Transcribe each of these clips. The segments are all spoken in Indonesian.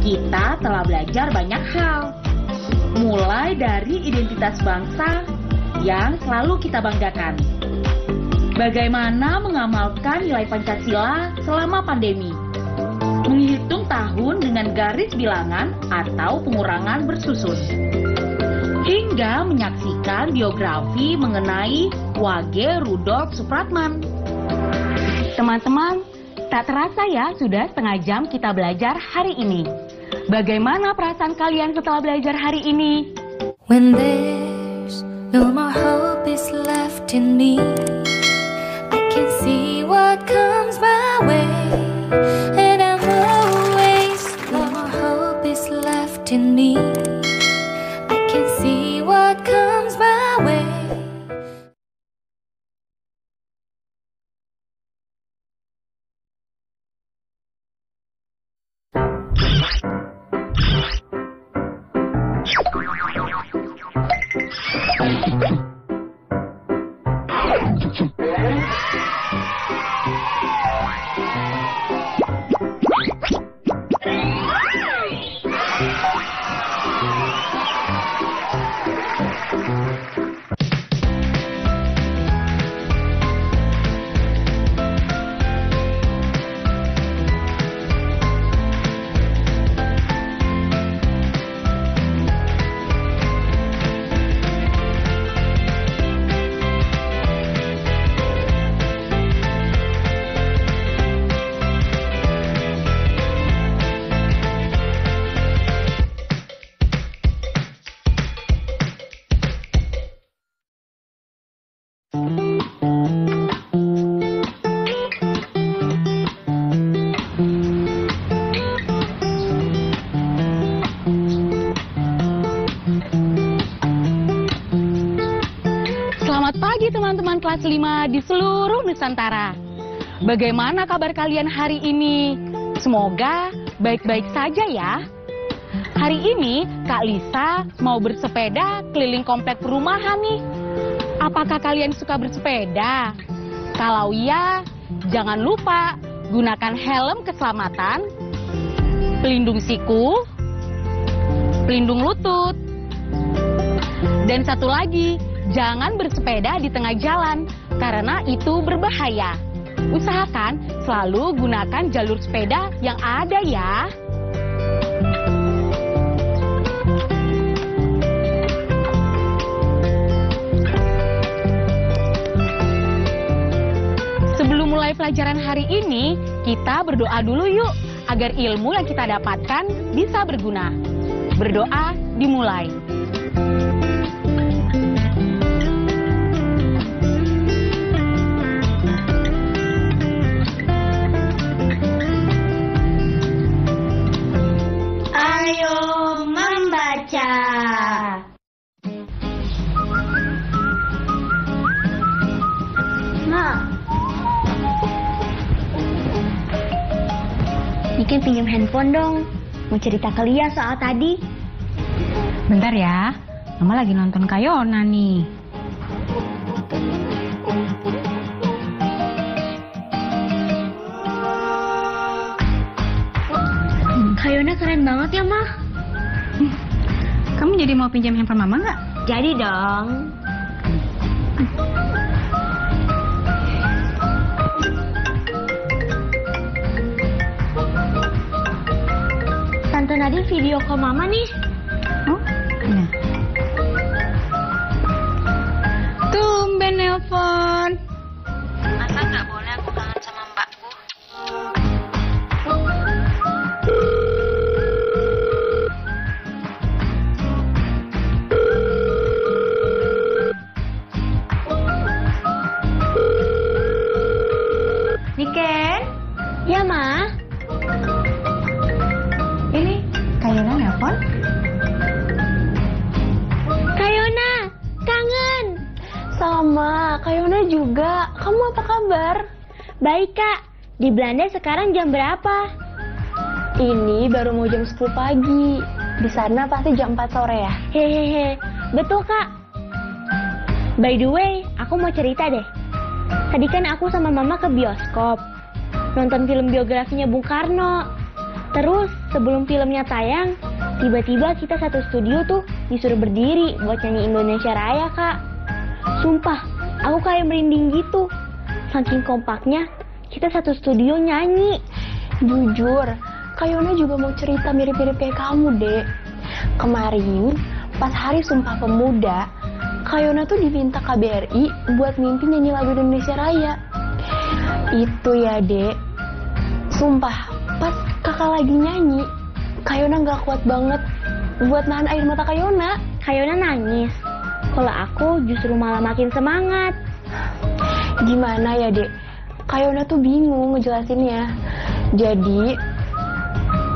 kita telah belajar banyak hal. Mulai dari identitas bangsa yang selalu kita banggakan. Bagaimana mengamalkan nilai Pancasila selama pandemi. Menghitung tahun dengan garis bilangan atau pengurangan bersusun. Hingga menyaksikan biografi mengenai Wage Rudolf Supratman. Teman-teman, tak terasa ya sudah setengah jam kita belajar hari ini. Bagaimana perasaan kalian setelah belajar hari ini? When there's no more hope is left in me, I can see what comes my way, and I'm always no more hope is left in me. I can see what comes my way. Selamat pagi teman-teman kelas 5 di seluruh Nusantara. Bagaimana kabar kalian hari ini? Semoga baik-baik saja ya. Hari ini Kak Lisa mau bersepeda keliling komplek perumahan nih. Apakah kalian suka bersepeda? Kalau iya, jangan lupa gunakan helm keselamatan, pelindung siku, pelindung lutut. Dan satu lagi, jangan bersepeda di tengah jalan, karena itu berbahaya. Usahakan selalu gunakan jalur sepeda yang ada ya. Sebelum mulai pelajaran hari ini, kita berdoa dulu yuk, agar ilmu yang kita dapatkan bisa berguna. Berdoa dimulai. Ayo membaca. Ma, Nike pinjam handphone dong. Mau cerita ke Lia soal tadi. Bentar ya, Mama lagi nonton Kayona nih. Kayona keren banget ya, Ma. Kamu jadi mau pinjam handphone Mama nggak? Jadi dong. Tante Nadine video call Mama nih. Oh, iya. Tumben nelpon. Masa nggak boleh aku kangen sama mbakku? Niken? Ya, Ma. Ini Kayona nelpon. Kayona, kangen. Sama, Kayona juga. Kamu apa kabar? Baik, Kak. Di Belanda sekarang jam berapa? Ini baru mau jam 10 pagi. Di sana pasti jam 4 sore ya? Hehehe, betul, Kak. By the way, aku mau cerita deh. Tadi kan aku sama Mama ke bioskop. Nonton film biografinya Bung Karno. Terus sebelum filmnya tayang, tiba-tiba kita satu studio tuh disuruh berdiri buat nyanyi Indonesia Raya, Kak. Sumpah, aku kayak merinding gitu. Saking kompaknya, kita satu studio nyanyi. Jujur, Kak Yona juga mau cerita mirip-mirip kayak kamu, Dek. Kemarin, pas Hari Sumpah Pemuda, Kak Yona tuh diminta KBRI buat mimpi nyanyi lagu Indonesia Raya. Itu ya, Dek. Sumpah, pas kakak lagi nyanyi, Kak Yona gak kuat banget buat nahan air mata Kak Yona. Kak Yona nangis. Kalau aku justru malah makin semangat. Gimana ya, Dek? Kak Yona tuh bingung ngejelasinnya. Jadi,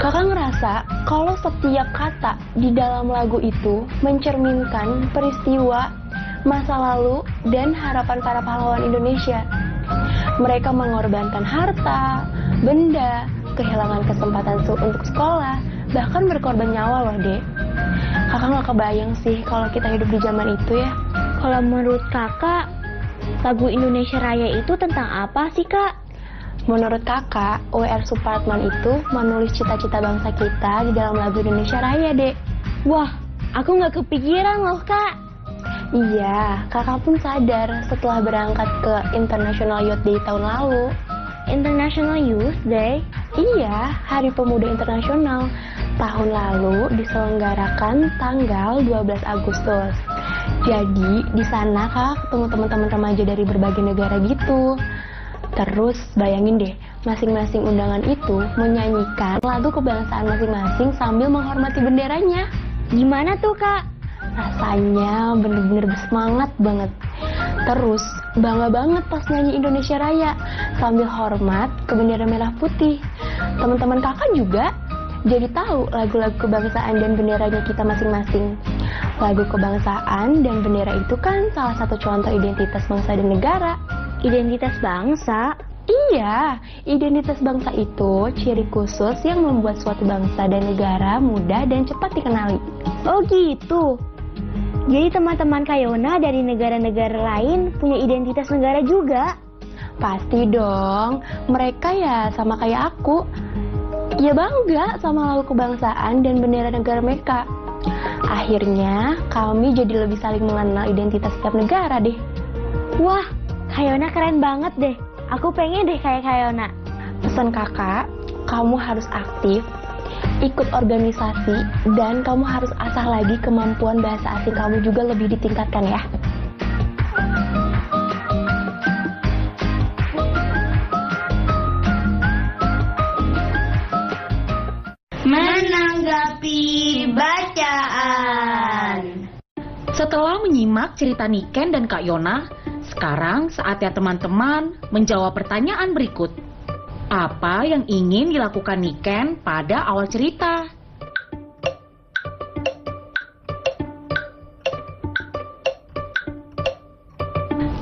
kakak ngerasa kalau setiap kata di dalam lagu itu mencerminkan peristiwa masa lalu dan harapan para pahlawan Indonesia. Mereka mengorbankan harta, benda, kehilangan kesempatan untuk sekolah, bahkan berkorban nyawa loh, Dek. Kakak nggak kebayang sih kalau kita hidup di zaman itu ya. Kalau menurut kakak, lagu Indonesia Raya itu tentang apa sih, Kak? Menurut kakak, W.R. Supratman itu menulis cita-cita bangsa kita di dalam lagu Indonesia Raya, Dek. Wah, aku nggak kepikiran loh, Kak. Iya, kakak pun sadar setelah berangkat ke International Youth Day tahun lalu. International Youth Day? Iya, Hari Pemuda Internasional. Tahun lalu diselenggarakan tanggal 12 Agustus. Jadi, di sana kakak ketemu teman-teman remaja dari berbagai negara gitu. Terus bayangin deh, masing-masing undangan itu menyanyikan lagu kebangsaan masing-masing sambil menghormati benderanya. Gimana tuh, Kak? Rasanya bener-bener bersemangat banget. Terus bangga banget pas nyanyi Indonesia Raya sambil hormat ke bendera merah putih. Teman-teman kakak juga jadi tahu lagu-lagu kebangsaan dan benderanya kita masing-masing. Lagu kebangsaan dan bendera itu kan salah satu contoh identitas bangsa dan negara. Identitas bangsa? Iya, identitas bangsa itu ciri khusus yang membuat suatu bangsa dan negara mudah dan cepat dikenali. Oh gitu. Jadi teman-teman Kak Yona dari negara-negara lain punya identitas negara juga? Pasti dong, mereka ya sama kayak aku. Ya bangga sama lagu kebangsaan dan bendera negara mereka. Akhirnya kami jadi lebih saling mengenal identitas setiap negara deh. Wah, Kak Yona keren banget deh. Aku pengen deh kayak Kak Yona. Pesan kakak, kamu harus aktif, ikut organisasi, dan kamu harus asah lagi kemampuan bahasa asing kamu juga lebih ditingkatkan ya. Menanggapi bacaan. Setelah menyimak cerita Niken dan Kak Yona, sekarang saatnya teman-teman menjawab pertanyaan berikut. Apa yang ingin dilakukan Niken pada awal cerita?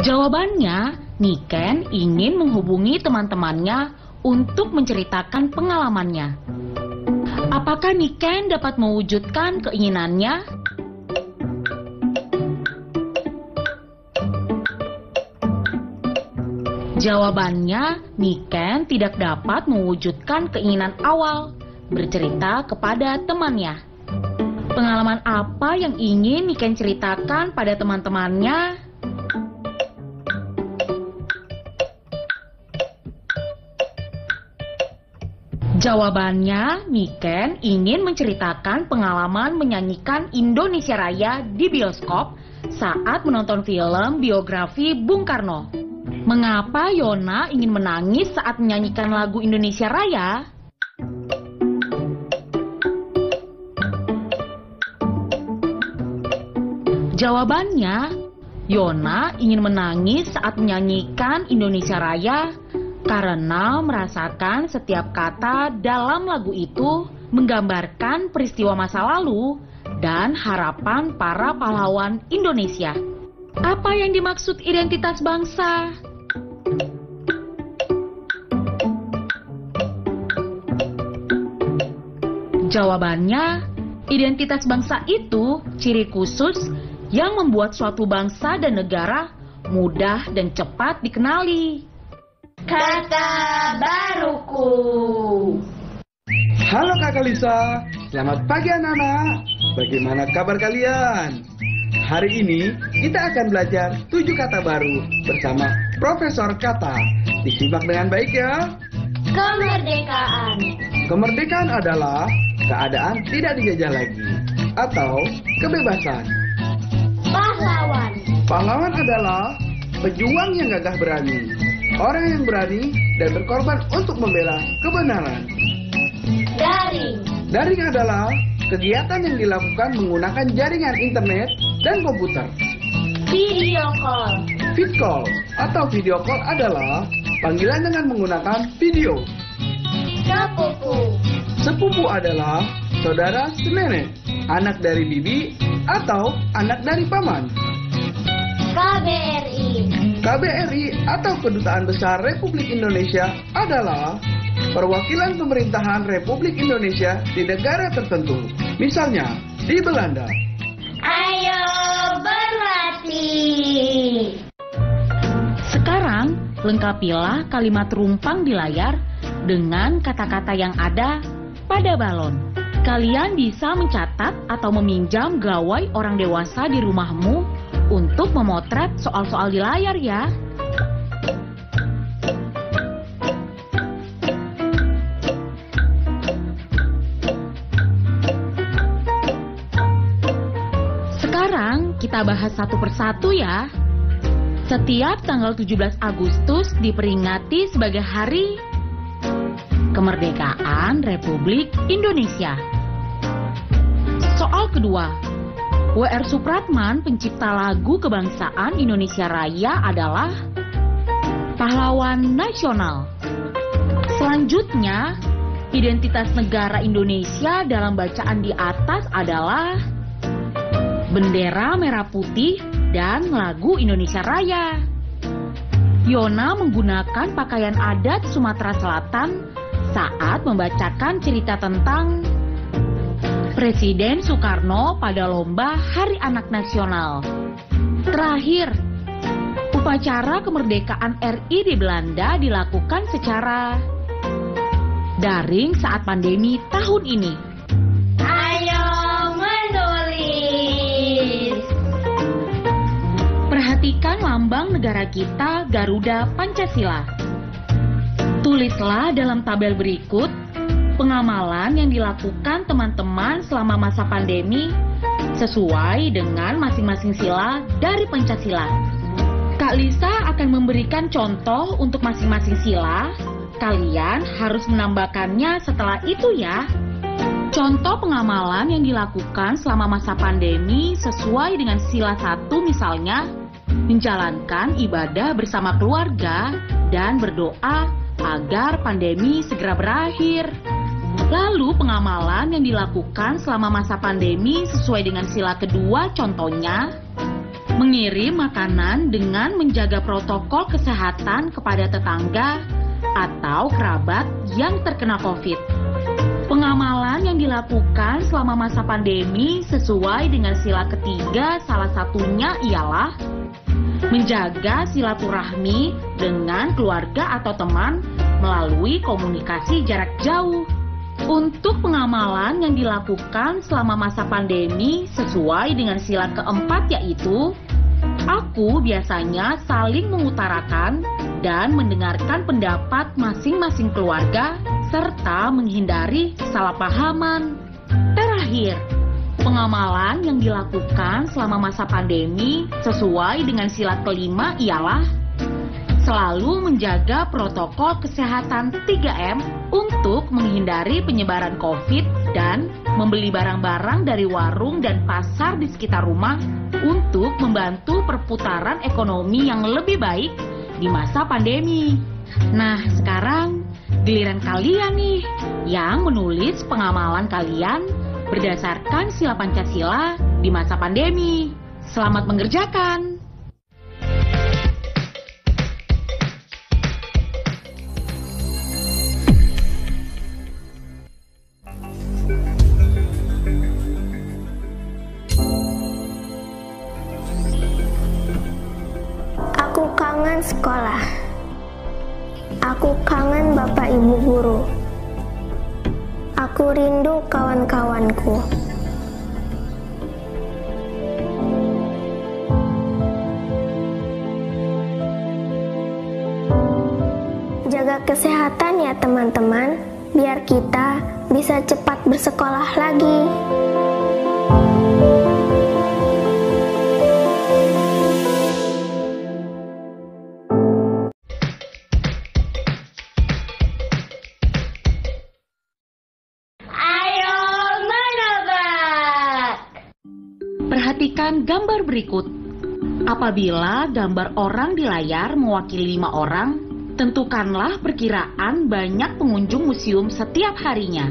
Jawabannya, Niken ingin menghubungi teman-temannya untuk menceritakan pengalamannya. Apakah Niken dapat mewujudkan keinginannya? Jawabannya, Niken tidak dapat mewujudkan keinginan awal, bercerita kepada temannya. Pengalaman apa yang ingin Niken ceritakan pada teman-temannya? Jawabannya, Niken ingin menceritakan pengalaman menyanyikan Indonesia Raya di bioskop saat menonton film biografi Bung Karno. Mengapa Yona ingin menangis saat menyanyikan lagu Indonesia Raya? Jawabannya, Yona ingin menangis saat menyanyikan Indonesia Raya karena merasakan setiap kata dalam lagu itu menggambarkan peristiwa masa lalu dan harapan para pahlawan Indonesia. Apa yang dimaksud identitas bangsa? Jawabannya, identitas bangsa itu ciri khusus yang membuat suatu bangsa dan negara mudah dan cepat dikenali. Kata baruku. Halo Kakak Lisa, selamat pagi anak-anak. Bagaimana kabar kalian? Hari ini kita akan belajar 7 kata baru bersama Profesor Kata. Disimak dengan baik ya. Kemerdekaan. Kemerdekaan adalah keadaan tidak dijajah lagi atau kebebasan. Pahlawan. Pahlawan adalah pejuang yang gagah berani, orang yang berani dan berkorban untuk membela kebenaran. Daring. Daring adalah kegiatan yang dilakukan menggunakan jaringan internet dan komputer. Video call. Vid call atau video call adalah panggilan dengan menggunakan video. Sepupu. Sepupu adalah saudara senenek, anak dari bibi atau anak dari paman. KBRI. KBRI atau Kedutaan Besar Republik Indonesia adalah perwakilan pemerintahan Republik Indonesia di negara tertentu. Misalnya di Belanda. Ayo berlatih. Sekarang, lengkapilah kalimat rumpang di layar dengan kata-kata yang ada pada balon. Kalian bisa mencatat atau meminjam gawai orang dewasa di rumahmu untuk memotret soal-soal di layar ya. Sekarang kita bahas satu persatu ya. Setiap tanggal 17 Agustus diperingati sebagai Hari Kemerdekaan Republik Indonesia. Soal kedua, W.R. Supratman, pencipta lagu kebangsaan Indonesia Raya, adalah pahlawan nasional. Selanjutnya, identitas negara Indonesia dalam bacaan di atas adalah bendera merah putih dan lagu Indonesia Raya. Yona menggunakan pakaian adat Sumatera Selatan saat membacakan cerita tentang Presiden Soekarno pada lomba Hari Anak Nasional. Terakhir, upacara kemerdekaan RI di Belanda dilakukan secara daring saat pandemi tahun ini. Ayo menulis. Perhatikan lambang negara kita, Garuda Pancasila. Tulislah dalam tabel berikut pengamalan yang dilakukan teman-teman selama masa pandemi sesuai dengan masing-masing sila dari Pancasila. Kak Lisa akan memberikan contoh untuk masing-masing sila. Kalian harus menambahkannya setelah itu ya. Contoh pengamalan yang dilakukan selama masa pandemi sesuai dengan sila 1 misalnya menjalankan ibadah bersama keluarga dan berdoa agar pandemi segera berakhir. Lalu pengamalan yang dilakukan selama masa pandemi sesuai dengan sila kedua contohnya mengirim makanan dengan menjaga protokol kesehatan kepada tetangga atau kerabat yang terkena COVID. Pengamalan yang dilakukan selama masa pandemi sesuai dengan sila ketiga salah satunya ialah menjaga silaturahmi dengan keluarga atau teman melalui komunikasi jarak jauh. Untuk pengamalan yang dilakukan selama masa pandemi sesuai dengan sila keempat yaitu aku biasanya saling mengutarakan dan mendengarkan pendapat masing-masing keluarga serta menghindari kesalahpahaman. Terakhir, pengamalan yang dilakukan selama masa pandemi sesuai dengan sila kelima ialah selalu menjaga protokol kesehatan 3M untuk menghindari penyebaran COVID dan membeli barang-barang dari warung dan pasar di sekitar rumah untuk membantu perputaran ekonomi yang lebih baik di masa pandemi. Nah, sekarang giliran kalian nih yang menulis pengamalan kalian berdasarkan sila Pancasila di masa pandemi. Selamat mengerjakan! Aku kangen sekolah. Aku kangen Bapak Ibu guru. Aku rindu kawan-kawanku. Jaga kesehatan ya teman-teman, biar kita bisa cepat bersekolah lagi. Ayo menebak. Perhatikan gambar berikut. Apabila gambar orang di layar mewakili 5 orang, tentukanlah perkiraan banyak pengunjung museum setiap harinya.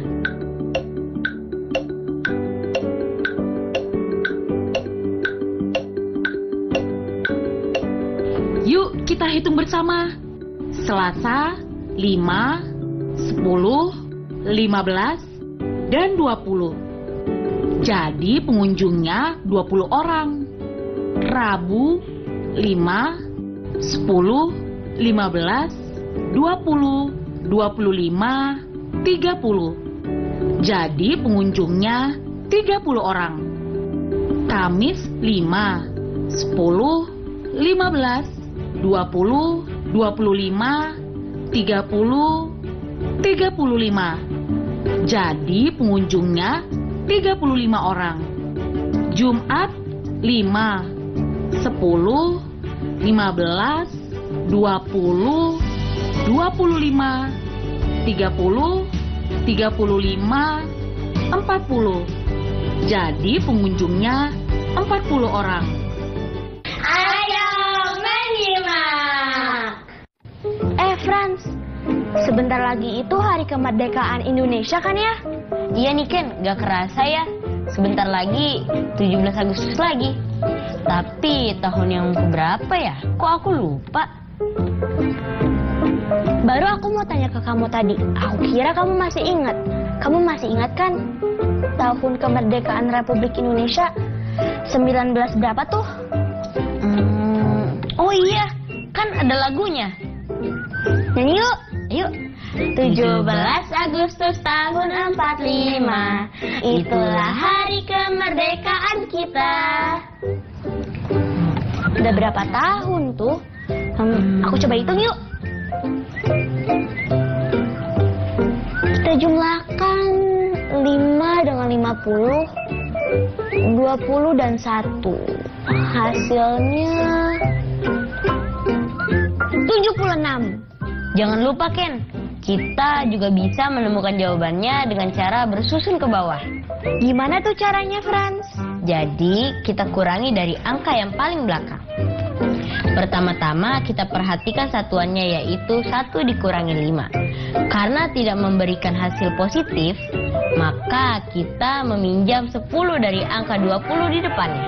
Yuk kita hitung bersama. Selasa, 5, 10, 15, dan 20. Jadi pengunjungnya 20 orang. Rabu, 5, 10, 15, 20, 25, 30. Jadi pengunjungnya 30 orang. Kamis 5, 10, 15, 20, 25, 30, 35. Jadi pengunjungnya 35 orang. Jumat 5, 10, 15, 20, 25, 30, 35, 40. Jadi pengunjungnya 40 orang. Ayo menyimak. Frans, sebentar lagi itu hari kemerdekaan Indonesia kan ya? Iya nih Ken, gak kerasa ya. Sebentar lagi 17 Agustus lagi. Tapi tahun yang keberapa ya? Kok aku lupa? Baru aku mau tanya ke kamu tadi. Aku kira kamu masih ingat. Kamu masih ingat kan? Tahun kemerdekaan Republik Indonesia 19 berapa tuh? Oh iya, kan ada lagunya. Nyanyi yuk. Ayo. 17 Agustus tahun 45, itulah hari kemerdekaan kita. Udah berapa tahun tuh? Aku coba hitung yuk. Kita jumlahkan 5 dengan 50, 20 dan 1. Hasilnya 76. Jangan lupa Ken, kita juga bisa menemukan jawabannya dengan cara bersusun ke bawah. Gimana tuh caranya, Frans? Jadi kita kurangi dari angka yang paling belakang. Pertama-tama kita perhatikan satuannya, yaitu 1 dikurangi 5. Karena tidak memberikan hasil positif, maka kita meminjam 10 dari angka 20 di depannya.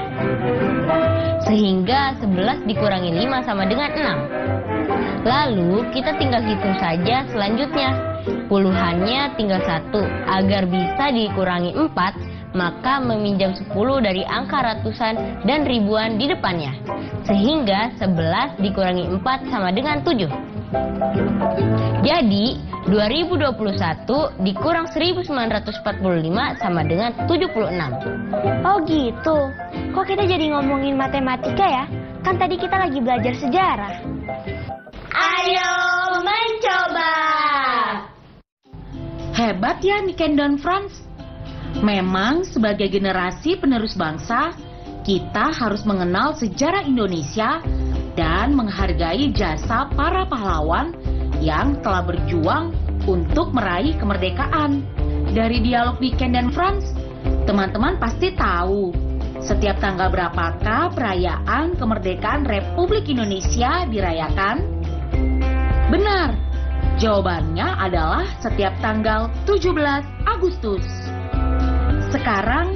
Sehingga 11 dikurangi 5 sama dengan 6. Lalu kita tinggal hitung saja selanjutnya. Puluhannya tinggal 1. Agar bisa dikurangi 4, maka meminjam 10 dari angka ratusan dan ribuan di depannya. Sehingga 11 dikurangi 4 sama dengan 7. Jadi 2021 dikurang 1945 sama dengan 76. Oh gitu. Kok kita jadi ngomongin matematika ya? Kan tadi kita lagi belajar sejarah. Ayo mencoba. Hebat ya Niken dan Frans. Memang sebagai generasi penerus bangsa, kita harus mengenal sejarah Indonesia dan menghargai jasa para pahlawan yang telah berjuang untuk meraih kemerdekaan. Dari dialog Niken dan Frans, teman-teman pasti tahu setiap tanggal berapakah perayaan kemerdekaan Republik Indonesia dirayakan? Benar, jawabannya adalah setiap tanggal 17 Agustus. Sekarang,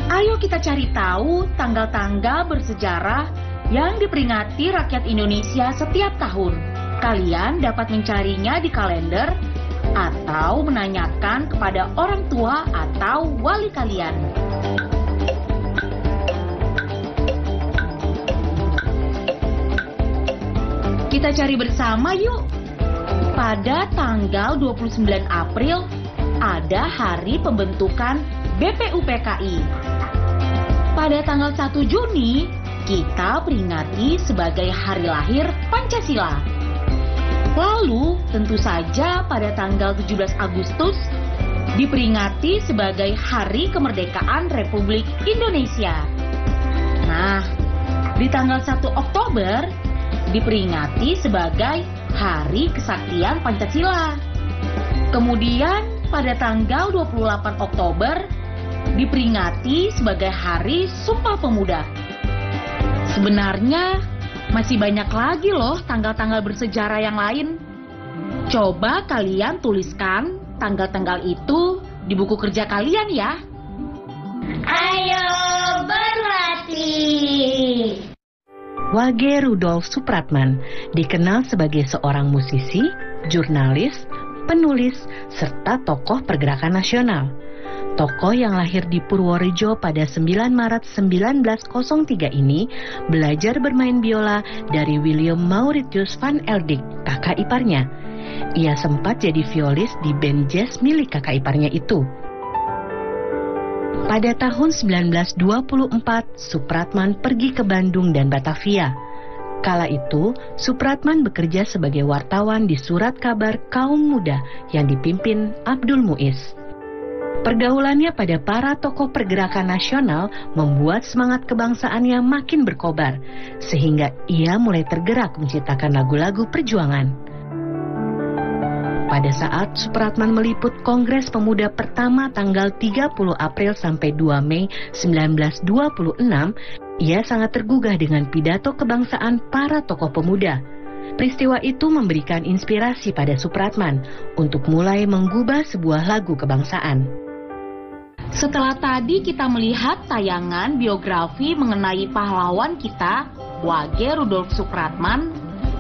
ayo kita cari tahu tanggal-tanggal bersejarah yang diperingati rakyat Indonesia setiap tahun. Kalian dapat mencarinya di kalender atau menanyakan kepada orang tua atau wali kalian. Kita cari bersama yuk. Pada tanggal 29 April ada hari pembentukan BPUPKI. Pada tanggal 1 Juni, kita peringati sebagai hari lahir Pancasila. Lalu, tentu saja pada tanggal 17 Agustus, diperingati sebagai Hari Kemerdekaan Republik Indonesia. Nah, di tanggal 1 Oktober, diperingati sebagai Hari Kesaktian Pancasila. Kemudian, pada tanggal 28 Oktober, diperingati sebagai Hari Sumpah Pemuda. Sebenarnya, masih banyak lagi loh tanggal-tanggal bersejarah yang lain. Coba kalian tuliskan tanggal-tanggal itu di buku kerja kalian ya. Ayo berlatih. Wage Rudolf Supratman dikenal sebagai seorang musisi, jurnalis, penulis, serta tokoh pergerakan nasional. Tokoh yang lahir di Purworejo pada 9 Maret 1903 ini belajar bermain biola dari William Mauritius van Eldik, kakak iparnya. Ia sempat jadi violis di band jazz milik kakak iparnya itu. Pada tahun 1924, Supratman pergi ke Bandung dan Batavia. Kala itu, Supratman bekerja sebagai wartawan di surat kabar kaum muda yang dipimpin Abdul Muiz. Pergaulannya pada para tokoh pergerakan nasional membuat semangat kebangsaannya makin berkobar, sehingga ia mulai tergerak menciptakan lagu-lagu perjuangan. Pada saat Supratman meliput Kongres Pemuda pertama tanggal 30 April sampai 2 Mei 1926, ia sangat tergugah dengan pidato kebangsaan para tokoh pemuda. Peristiwa itu memberikan inspirasi pada Supratman untuk mulai menggubah sebuah lagu kebangsaan. Setelah tadi kita melihat tayangan biografi mengenai pahlawan kita, Wage Rudolf Supratman,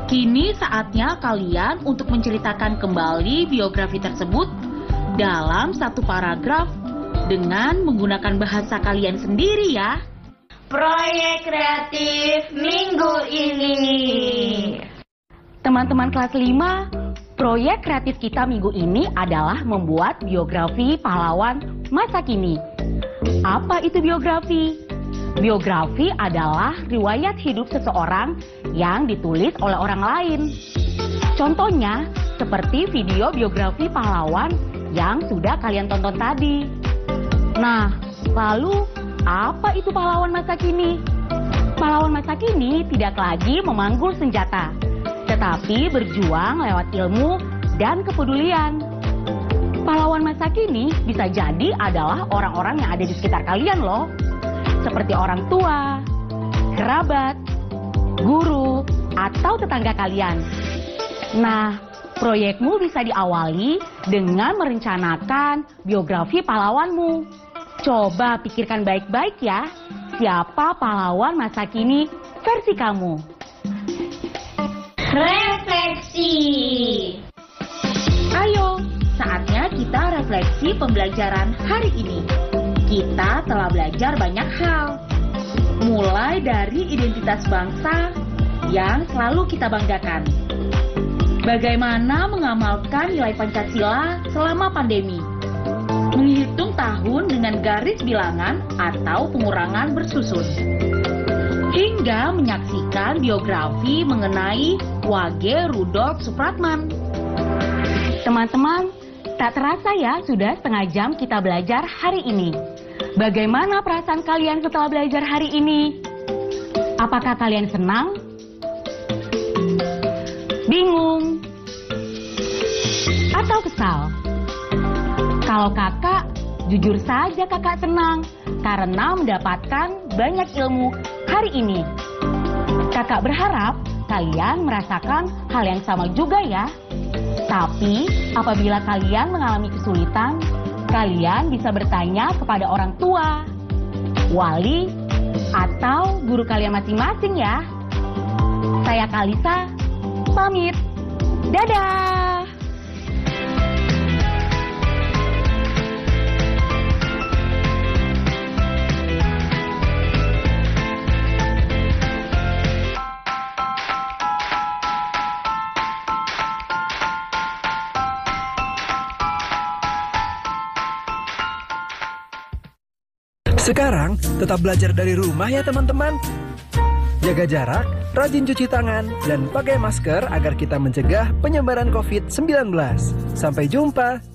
kini saatnya kalian untuk menceritakan kembali biografi tersebut dalam satu paragraf dengan menggunakan bahasa kalian sendiri ya. Proyek kreatif minggu ini. Teman-teman kelas 5, proyek kreatif kita minggu ini adalah membuat biografi pahlawan masa kini. Apa itu biografi? Biografi adalah riwayat hidup seseorang yang ditulis oleh orang lain. Contohnya, seperti video biografi pahlawan yang sudah kalian tonton tadi. Nah, lalu apa itu pahlawan masa kini? Pahlawan masa kini tidak lagi memanggul senjata, tetapi berjuang lewat ilmu dan kepedulian. Pahlawan masa kini bisa jadi adalah orang-orang yang ada di sekitar kalian loh. Seperti orang tua, kerabat, guru, atau tetangga kalian. Nah, proyekmu bisa diawali dengan merencanakan biografi pahlawanmu. Coba pikirkan baik-baik ya, siapa pahlawan masa kini versi kamu? Refleksi. Ayo, saatnya kita refleksi pembelajaran hari ini. Kita telah belajar banyak hal, mulai dari identitas bangsa yang selalu kita banggakan. Bagaimana mengamalkan nilai Pancasila selama pandemi, menghitung tahun dengan garis bilangan atau pengurangan bersusun, hingga menyaksikan biografi mengenai Wage Rudolf Supratman. Teman-teman, tak terasa ya sudah setengah jam kita belajar hari ini. Bagaimana perasaan kalian setelah belajar hari ini? Apakah kalian senang? Bingung? Atau kesal? Kalau kakak, jujur saja kakak senang karena mendapatkan banyak ilmu hari ini. Kakak berharap kalian merasakan hal yang sama juga ya. Tapi apabila kalian mengalami kesulitan, kalian bisa bertanya kepada orang tua, wali, atau guru kalian masing-masing ya. Saya Kalisa, pamit. Dadah! Sekarang tetap belajar dari rumah ya teman-teman. Jaga jarak, rajin cuci tangan, dan pakai masker agar kita mencegah penyebaran COVID-19. Sampai jumpa.